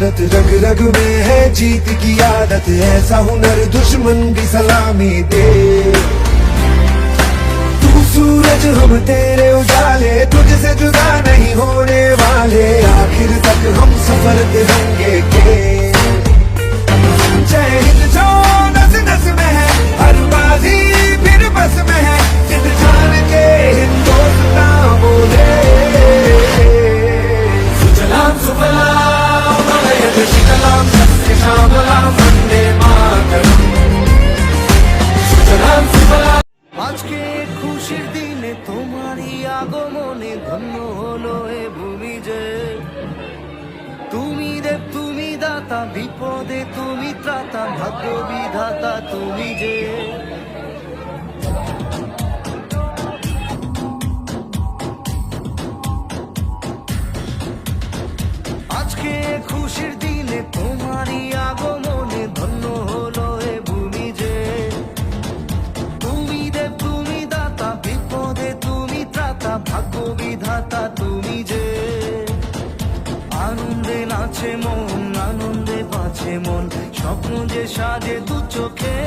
इबादत रग रग में है जीत की आदत, ऐसा हुनर दुश्मन भी सलामी दे। तू सूरज हम तेरे उजाले, तुझसे जुदा नहीं होने वाले, आखिर तक हम सफर तिरंगे के। जय हिंद जो नस नस में है, हर बाजी फिर बस में है, जिद जान के हिंदुस्तान बोले। सुजलाम सुफलाम मलयज शीतलाम सस्य श्यामलाम वंदे मातरम। सुजलाम सुफलाम। আজকে খুশির দিনে তোমারই আগমনে ধন্য হলো এ ভূমি যে। তুমি দেব তুমি দাতা, বিপদে তুমি ত্রাতা, ভাগ্য বিধাতা তুমি যে। আজকে খুশির দিনে তোমারই আগমনে ধন্য হলো এ ভূমি যে। তুমি দেব তুমি দাতা, বিপদে তুমি ত্রাতা, ভাগ্য বিধাতা তুমি যে। আনন্দে নাচে মন, আনন্দে বাঁচে মন, স্বপ্ন যে সাজে দু চোখে।